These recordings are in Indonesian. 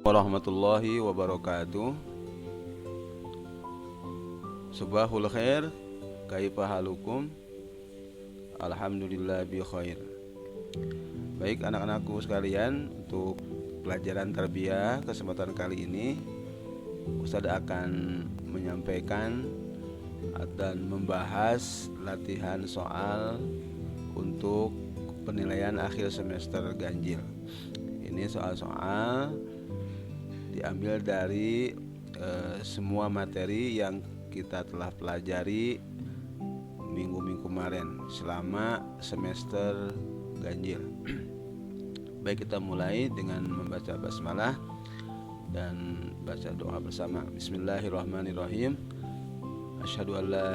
warahmatullahi wabarakatuh. Subahul khair, kaifa halukum? Alhamdulillah bi khair. Baik anak-anakku sekalian, untuk pelajaran tarbiyah kesempatan kali ini Ustadz akan menyampaikan dan membahas latihan soal untuk penilaian akhir semester ganjil. Ini soal-soal diambil dari semua materi yang kita telah pelajari minggu-minggu kemarin selama semester ganjil. Baik, kita mulai dengan membaca basmalah dan baca doa bersama. Bismillahirrahmanirrahim. Asyhadu an la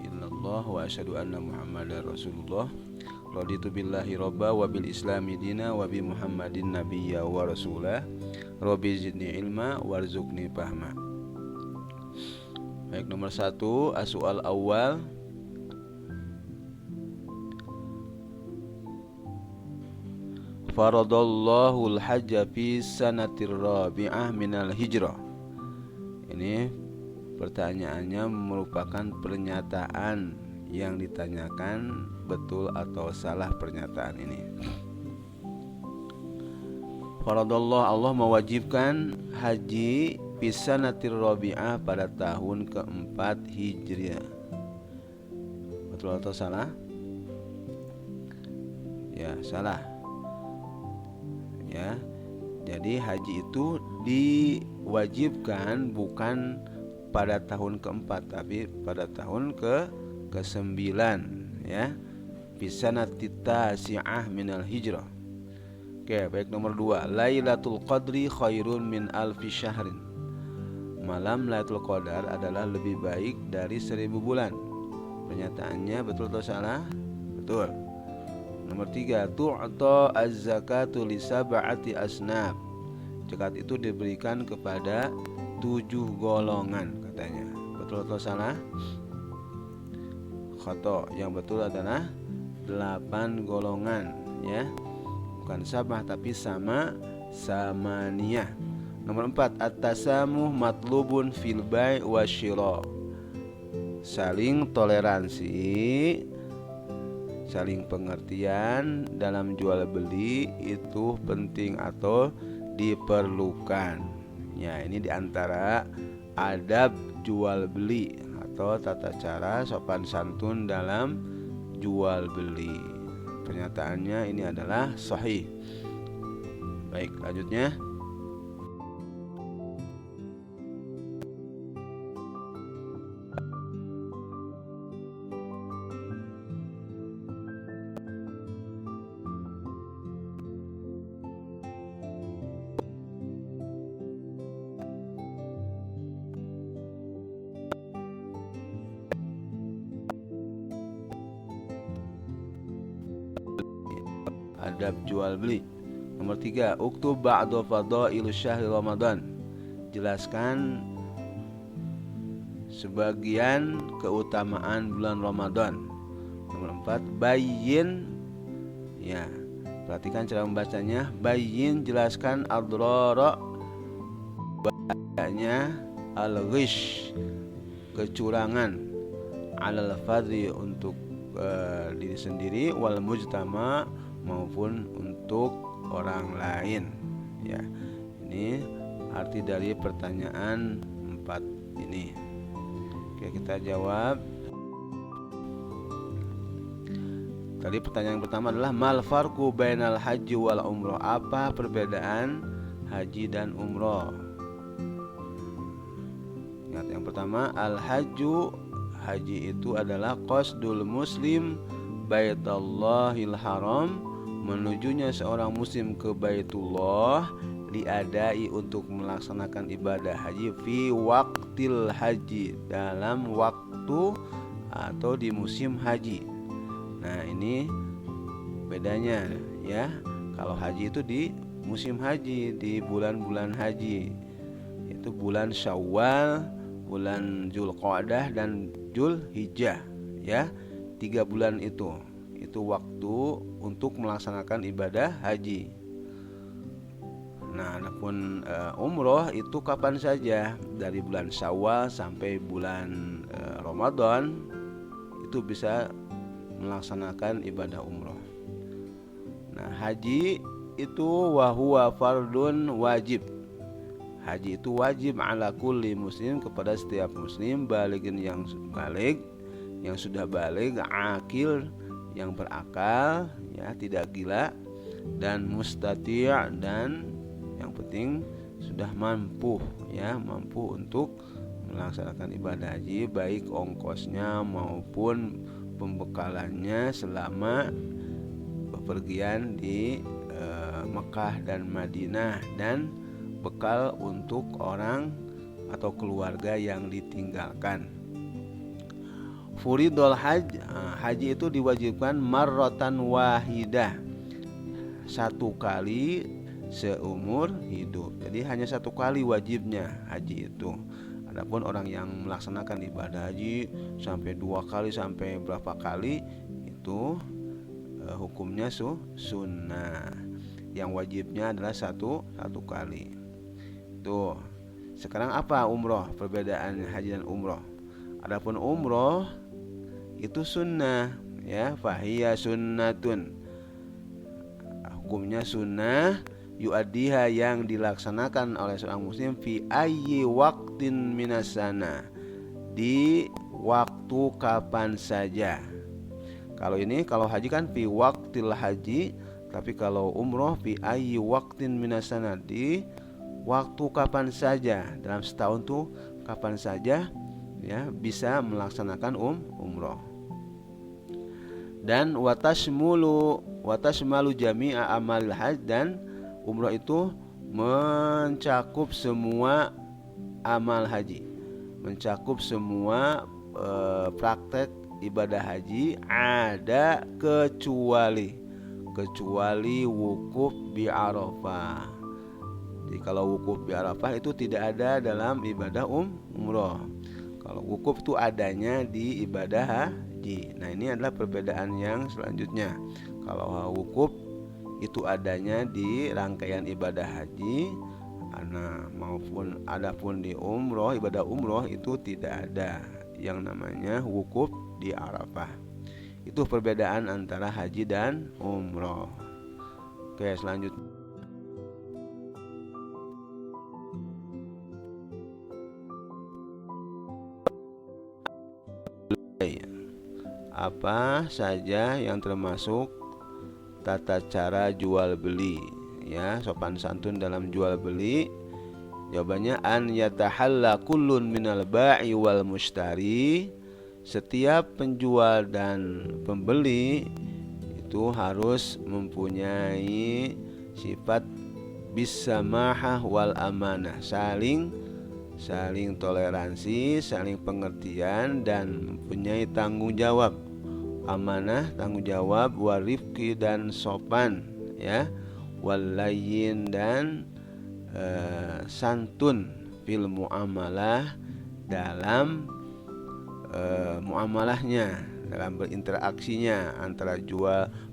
illallah wa asyhadu anna Muhammadar Rasulullah. Raditu billahi robba wa bil islami dina wa bi Muhammadin nabiyya wa rasulah. Rabbi zidni ilma warzuqni fahma. Baik, nomor 1, as-su'al awal. Faradallahu al-hajja fi sanatir rabi'ah minal hijrah. Ini pertanyaannya merupakan pernyataan yang ditanyakan betul atau salah pernyataan ini. Faradallah, Allah mewajibkan haji fi sanatir rabi'ah pada tahun keempat hijriah. Betul atau salah? Ya, salah. Ya, jadi haji itu diwajibkan bukan pada tahun keempat, tapi pada tahun ke-9, ya. Bisanatit tasi'ah minal hijrah. Oke, baik, nomor 2, Lailatul Qadri khairun min alfi syahrin. Malam Lailatul Qadar adalah lebih baik dari 1000 bulan. Pernyataannya betul atau salah? Betul. Nomor 3, tu'ta az-zakatu li sab'ati asnaf. Zakat itu diberikan kepada 7 golongan katanya. Betul atau salah? Khata. Yang betul adalah 8 golongan, ya. Bukan sabah tapi samaniyah. Nomor 4, at-tasamuh matlubun fil bai' wa syira. Saling toleransi, saling pengertian dalam jual beli itu penting atau diperlukan. Ya, ini diantara adab jual beli atau tata cara sopan santun dalam jual beli. Pernyataannya ini adalah sahih. Baik, lanjutnya. Adab jual beli. Nomor 3, uktub ba'da fadail syahri Ramadan. Jelaskan sebagian keutamaan bulan Ramadan. Nomor 4, bayyin. Ya, perhatikan cara membacanya. Bayyin, jelaskan ad-dharara, bahayanya al-ghish, kecurangan, alal fadhi, untuk diri sendiri, wal mujtama, maupun untuk orang lain. Ya, ini arti dari pertanyaan 4 ini. Oke, kita jawab. Tadi pertanyaan pertama adalah mal farqu bainal haji wal umrah. Apa perbedaan haji dan umrah? Ingat, yang pertama, al hajju, haji itu adalah qasdul muslim baitallahil haram, menujunya seorang muslim ke Baitullah, diadai untuk melaksanakan ibadah haji, fi waqtil haji, dalam waktu atau di musim haji. Nah, ini bedanya, ya. Kalau haji itu di musim haji, di bulan-bulan haji, itu bulan Syawal, bulan Dzulqa'dah dan Dzulhijjah, ya. 3 bulan itu waktu untuk melaksanakan ibadah haji. Nah, adapun umroh itu kapan saja, dari bulan Syawal sampai bulan Ramadan itu bisa melaksanakan ibadah umroh. Nah, haji itu wahuwa fardun wajib. Haji itu wajib ala kulli muslim, kepada setiap muslim, baligin yang balig, yang sudah balig, akil yang berakal, ya, tidak gila, dan mustati', dan yang penting sudah mampu, ya, mampu untuk melaksanakan ibadah haji, baik ongkosnya maupun pembekalannya selama bepergian di Mekah dan Madinah, dan bekal untuk orang atau keluarga yang ditinggalkan. Furidul haj, haji itu diwajibkan marratan wahidah, satu kali seumur hidup. Jadi hanya satu kali wajibnya haji itu. Adapun orang yang melaksanakan ibadah haji sampai 2 kali sampai berapa kali, itu hukumnya sunnah. Yang wajibnya adalah satu kali. Tuh. Sekarang apa umroh? Perbedaan haji dan umroh. Adapun umroh itu sunnah, ya, fahiya sunnatun. Hukumnya sunnah, yu'addiha, yang dilaksanakan oleh seorang muslim, fi ayyi waqtin minasana, di waktu kapan saja. Kalau haji kan fi waqtil haji, tapi kalau umroh fi ayyi waqtin minasana, di waktu kapan saja dalam setahun tuh, kapan saja, ya, bisa melaksanakan umroh. Dan watashmalu jami'a amalil haj, dan umroh itu mencakup semua amal haji, mencakup semua praktek ibadah haji, ada kecuali wukuf bi Arafah. Jadi kalau wukuf bi Arafah itu tidak ada dalam ibadah umroh. Kalau wukuf itu adanya di ibadah haji. Nah, ini adalah perbedaan yang selanjutnya. Kalau wukuf itu adanya di rangkaian ibadah haji, adapun di umroh, ibadah umroh itu tidak ada yang namanya wukuf di Arafah. Itu perbedaan antara haji dan umroh. Oke, selanjutnya. Apa saja yang termasuk tata cara jual beli, ya, sopan santun dalam jual beli? Jawabannya, an yatahalla kullun minal ba'i wal mushtari. Setiap penjual dan pembeli itu harus mempunyai sifat bisamahah wal amanah, saling toleransi, saling pengertian, dan mempunyai tanggung jawab. Amanah, tanggung jawab, warifki, dan sopan, ya, walayyin, dan santun, fil muamalah, dalam muamalahnya, dalam berinteraksinya antara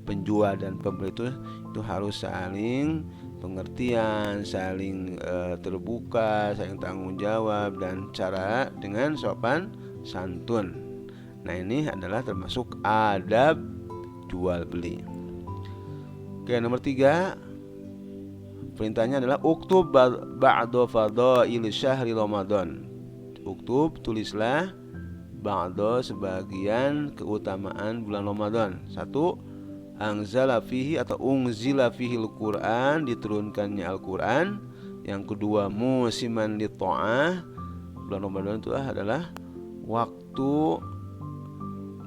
penjual dan pembeli itu harus saling pengertian, saling terbuka, saling tanggung jawab, dan cara dengan sopan santun. Nah, ini adalah termasuk adab jual beli. Oke, nomor 3, perintahnya adalah uktub ba'da fadhail syahri Ramadan. Uktub, tulislah, ba'da, sebagian keutamaan bulan Ramadan. 1, anzala fihi atau unzila fihi al-Quran, diturunkannya Al-Quran. Yang kedua, musiman li ta'ah, bulan Ramadan itu adalah waktu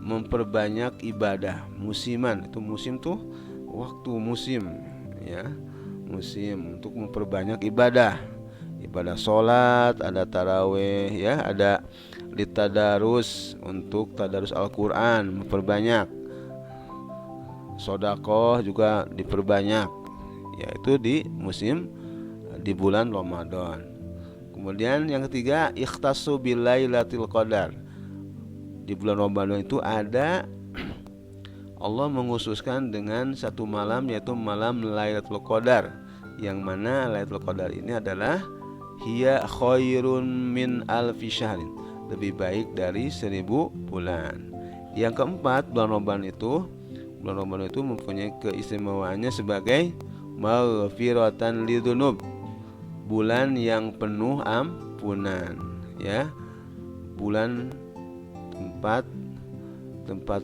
memperbanyak ibadah. Musiman itu musim tuh waktu musim, ya, musim untuk memperbanyak ibadah sholat, ada tarawih, ya, ada litadarus, untuk tadarus Al-Quran memperbanyak, sodakoh juga diperbanyak, yaitu di musim, di bulan Ramadan. Kemudian yang ketiga, ikhtassu bilailatil qadar. Di bulan Ramadan itu ada, Allah mengkhususkan dengan satu malam, yaitu malam Lailatul Qadar. yang mana Lailatul Qadar ini adalah hiya khairun min alfi syahrin, lebih baik dari 1000 bulan. Yang keempat, bulan Ramadan itu mempunyai keistimewaannya sebagai maghfiratan lidzunub, bulan yang penuh ampunan, ya. Bulan tempat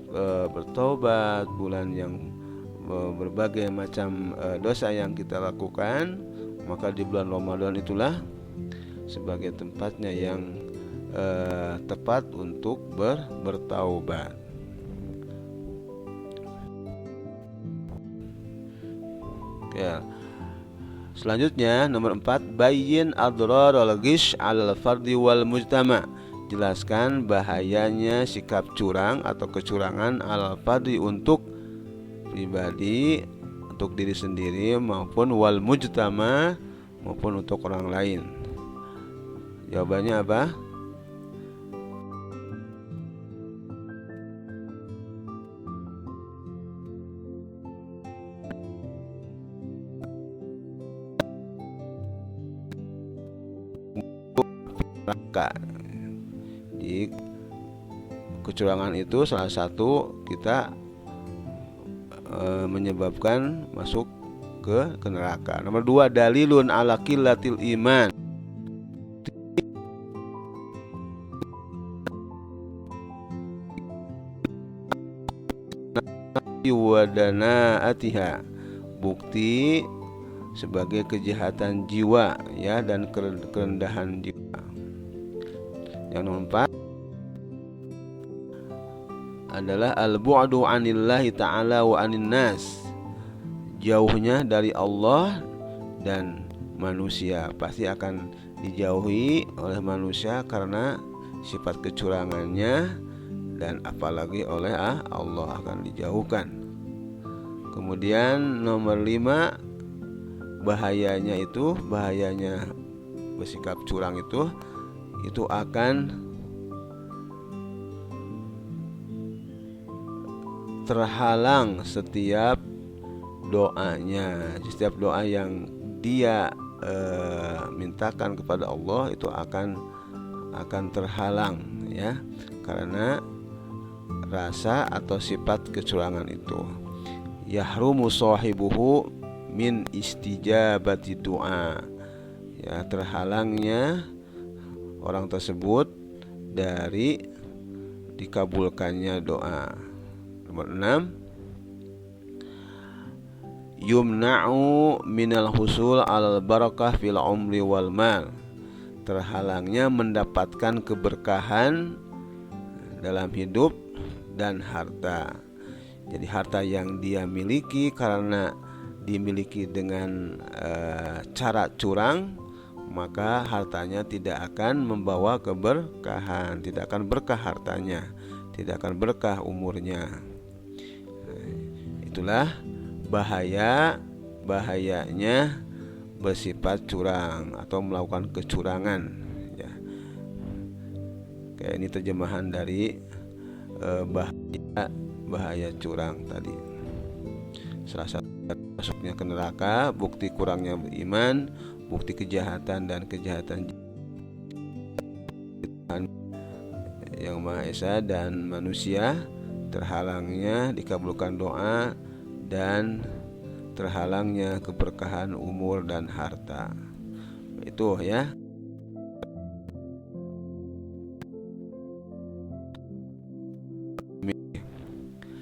bertobat, bulan yang berbagai macam dosa yang kita lakukan. Maka di bulan Ramadan itulah sebagai tempatnya yang tepat untuk bertaubat. Ya. Selanjutnya nomor 4, bayyin adrarul ghish 'alal fardi wal mujtama. Jelaskan bahayanya sikap curang atau kecurangan al fardi untuk pribadi, untuk diri sendiri, maupun wal mujtama, maupun untuk orang lain. Jawabannya apa? Jadi kecurangan itu salah satu kita menyebabkan masuk ke neraka. Nomor 2, dalilun ala qillatil iman. Wadanaatiha, bukti sebagai kejahatan jiwa, ya, dan kerendahan jiwa. Yang nomor 4 adalah al-bu'du 'anillahi ta'ala wa 'anin nas. Jauhnya dari Allah dan manusia, pasti akan dijauhi oleh manusia karena sifat kecurangannya, dan apalagi oleh Allah akan dijauhkan. Kemudian nomor 5, bahayanya bersikap curang itu akan terhalang setiap doanya. Setiap doa yang dia mintakan kepada Allah itu akan terhalang, ya, karena rasa atau sifat kecurangan itu. Yahrumu sahibuhu min istijabati doa, ya, terhalangnya orang tersebut dari dikabulkannya doa. Nomor 6, yumna'u minal husul alal barakah fil umri wal mal. Terhalangnya mendapatkan keberkahan dalam hidup dan harta. Jadi harta yang dia miliki karena dimiliki dengan cara curang, maka hartanya tidak akan membawa keberkahan, tidak akan berkah hartanya, tidak akan berkah umurnya. Itulah bahayanya bersifat curang atau melakukan kecurangan, ya. Kayak ini terjemahan dari bahaya curang tadi. Salah satu masuknya ke neraka, bukti kurangnya beriman, bukti kejahatan dan kejahatan yang Maha Esa dan manusia, terhalangnya dikabulkan doa dan terhalangnya keberkahan umur dan harta. Itu, ya.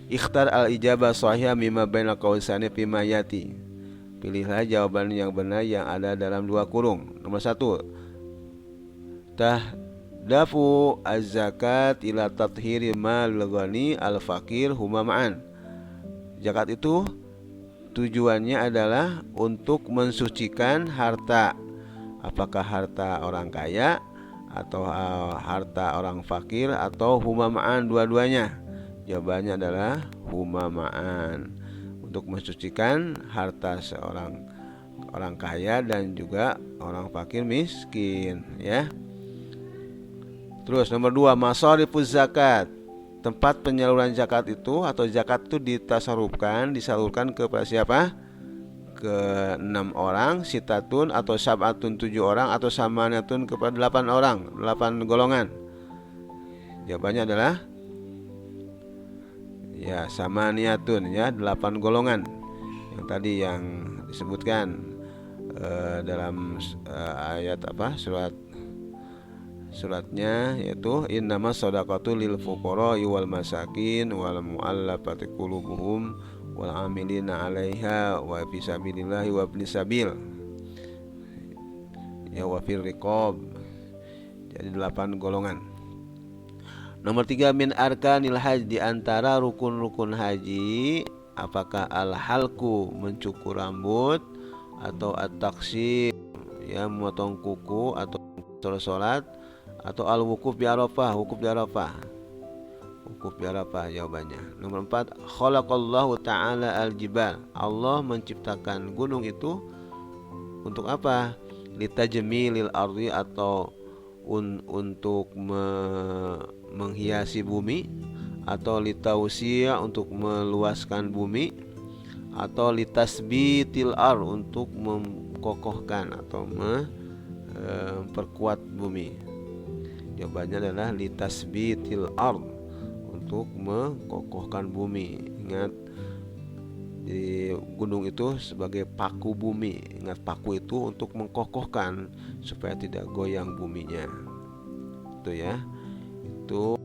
Ikhtar al-ijabah sahihah mimma baina qausani fima yati. Pilihlah jawaban yang benar yang ada dalam 2 kurung. Nomor 1, tahdafu az-zakat ila tathhiri mal ghani al-faqir huma ma'an. Zakat itu tujuannya adalah untuk mensucikan harta, apakah harta orang kaya atau harta orang fakir atau huma ma'an, dua-duanya. Jawabannya adalah huma ma'an, untuk mensucikan harta seorang orang kaya dan juga orang fakir miskin, ya. Terus nomor 2, masharifuz zakat. Tempat penyaluran zakat itu atau zakat itu disalurkan kepada siapa? ke 6 orang, sitatun atau sab'atun 7 orang, atau samanatun kepada 8 orang, 8 golongan? Jawabannya adalah ya samaniyatun, ya 8 golongan yang tadi yang disebutkan dalam ayat suratnya, yaitu innamas shadaqatu lil fuqara wal masakin wal mu'allafati qulubuhum wal amilina 'alaiha wa fi sabilillahi wa ibnis sabil, ya wa fir riqab. Jadi 8 golongan. Nomor 3, min arkanil haji, di antara rukun-rukun haji, apakah al-halku, mencukur rambut, atau at-taksir, ya memotong kuku, atau sholat, atau al-wukuf bi Arafah, wukuf di Arafah. Wukuf di Arafah jawabannya. Nomor 4, khalaqallahu ta'ala al-jibal, Allah menciptakan gunung itu untuk apa? Litajmilil ardi, atau untuk menghiasi bumi, atau litausiya, untuk meluaskan bumi, atau litasbitil ar, untuk mengkokohkan atau memperkuat bumi. Jawabannya adalah litasbitil ard, untuk mengkokohkan bumi. Ingat, di gunung itu sebagai paku bumi. Ingat, paku itu untuk mengkokohkan supaya tidak goyang buminya. Itu ya. Itu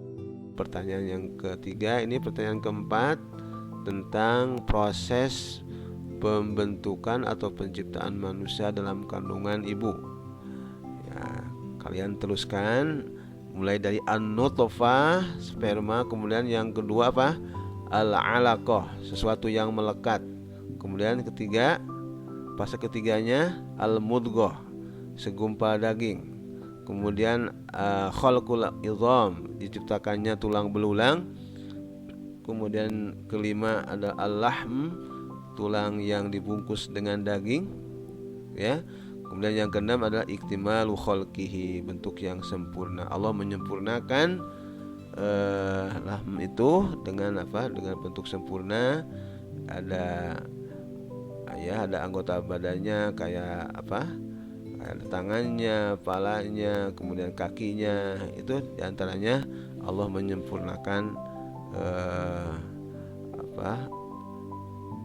pertanyaan yang ketiga. Ini pertanyaan keempat tentang proses pembentukan atau penciptaan manusia dalam kandungan ibu. Ya, kalian teruskan mulai dari an-nutfah, sperma, kemudian yang kedua apa? Al-alaqah, sesuatu yang melekat. Kemudian ketiga, fase ketiganya al-mudghah, segumpal daging. Kemudian khalqul idham, diciptakannya tulang belulang. Kemudian kelima ada al-lahm, tulang yang dibungkus dengan daging, ya. Kemudian yang keenam adalah iktimalu khalqihi, bentuk yang sempurna. Allah menyempurnakan lahm itu dengan apa? Dengan bentuk sempurna. Ada anggota badannya kayak apa? Ada tangannya, palanya, kemudian kakinya. Itu diantaranya Allah menyempurnakan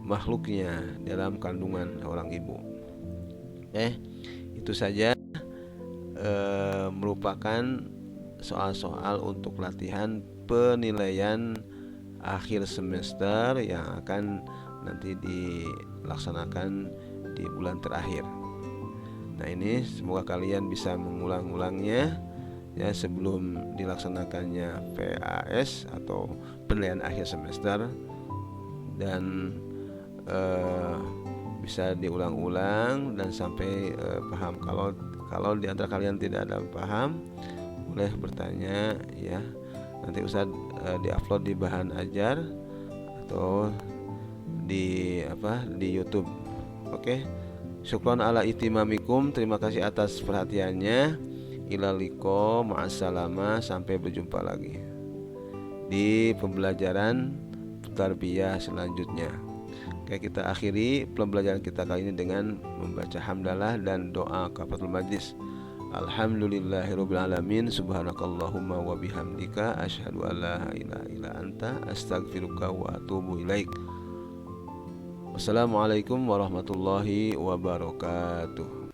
makhluknya dalam kandungan seorang ibu. Itu saja merupakan soal-soal untuk latihan penilaian akhir semester yang akan nanti dilaksanakan di bulan terakhir. Nah, ini semoga kalian bisa mengulang-ulangnya ya sebelum dilaksanakannya PAS atau penilaian akhir semester, dan bisa diulang-ulang dan sampai paham. Kalau di antara kalian tidak ada paham, boleh bertanya ya. Nanti Ustadz diupload di Bahan Ajar atau di YouTube. Oke. Syukron ala itimamikum, terima kasih atas perhatiannya. Ilaliko, ma'assalama, sampai berjumpa lagi di pembelajaran tarbiyah selanjutnya. Oke, kita akhiri pembelajaran kita kali ini dengan membaca hamdalah dan doa kafaratul majlis. Alhamdulillahirabbil alamin, subhanakallahumma wa bihamdika asyhadu an la ilaha illa anta astaghfiruka wa atubu ilaik. Wassalamualaikum warahmatullahi wabarakatuh.